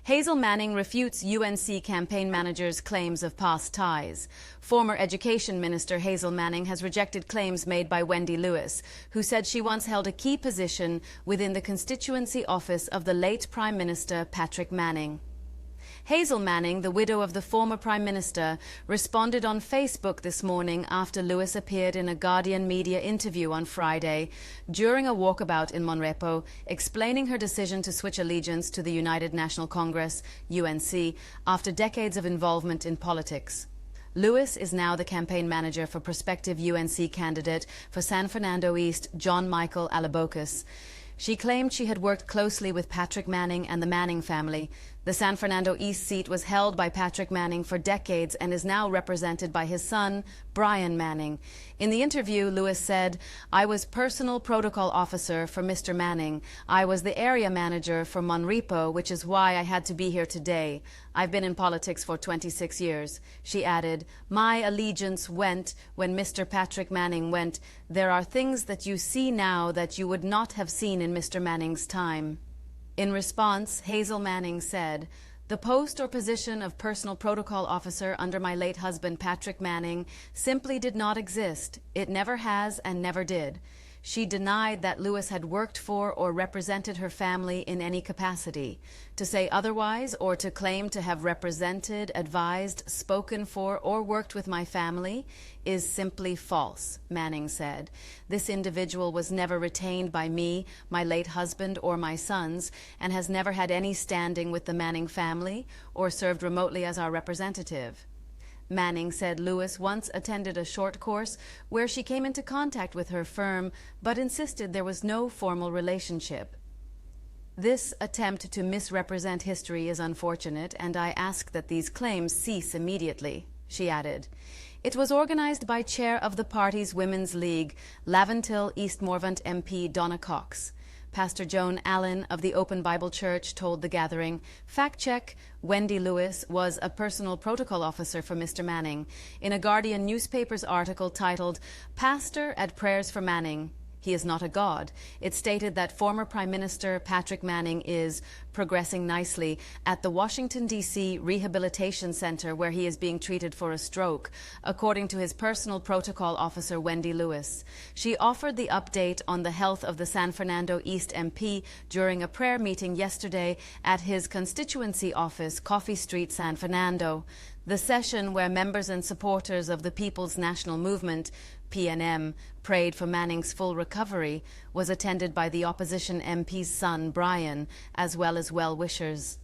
Hazel Manning refutes UNC campaign manager's claims of past ties. Former Education Minister Hazel Manning has rejected claims made by Wendy Lewis, who said she once held a key position within the constituency office of the late Prime Minister Patrick Manning. Hazel Manning, the widow of the former Prime Minister, responded on Facebook this morning after Lewis appeared in a Guardian media interview on Friday during a walkabout in Monrepo, explaining her decision to switch allegiance to the United National Congress, UNC, after decades of involvement in politics. Lewis is now the campaign manager for prospective UNC candidate for San Fernando East, John Michael Alabocas. She claimed she had worked closely with Patrick Manning and the Manning family. The San Fernando East seat was held by Patrick Manning for decades and is now represented by his son, Brian Manning. In the interview, Lewis said, "I was personal protocol officer for Mr. Manning. I was the area manager for Monrepo, which is why I had to be here today. I've been in politics for 26 years. She added, "My allegiance went when Mr. Patrick Manning went. There are things that you see now that you would not have seen in Mr. Manning's time." In response, Hazel Manning said, "The post or position of personal protocol officer under my late husband Patrick Manning simply did not exist. It never has and never did." She denied that Lewis had worked for or represented her family in any capacity. To say otherwise or to claim to have represented, advised, spoken for, or worked with my family is simply false, Manning said. "This individual was never retained by me, my late husband, or my sons, and has never had any standing with the Manning family or served remotely as our representative." Manning said Lewis once attended a short course where she came into contact with her firm, but insisted there was no formal relationship. "This attempt to misrepresent history is unfortunate, and I ask that these claims cease immediately," she added. It was organized by chair of the party's Women's League, Laventille East Morvant MP Donna Cox. Pastor Joan Allen of the Open Bible Church told the gathering, "Fact check, Wendy Lewis was a personal protocol officer for Mr. Manning." In a Guardian newspaper's article titled, "Pastor at Prayers for Manning, He is not a God," it stated that former Prime Minister Patrick Manning is progressing nicely at the Washington, D.C. Rehabilitation Center where he is being treated for a stroke, according to his personal protocol officer Wendy Lewis. She offered the update on the health of the San Fernando East MP during a prayer meeting yesterday at his constituency office, Coffee Street, San Fernando. The session, where members and supporters of the People's National Movement, PNM, prayed for Manning's full recovery, was attended by the opposition MP's son, Brian, as well as well-wishers.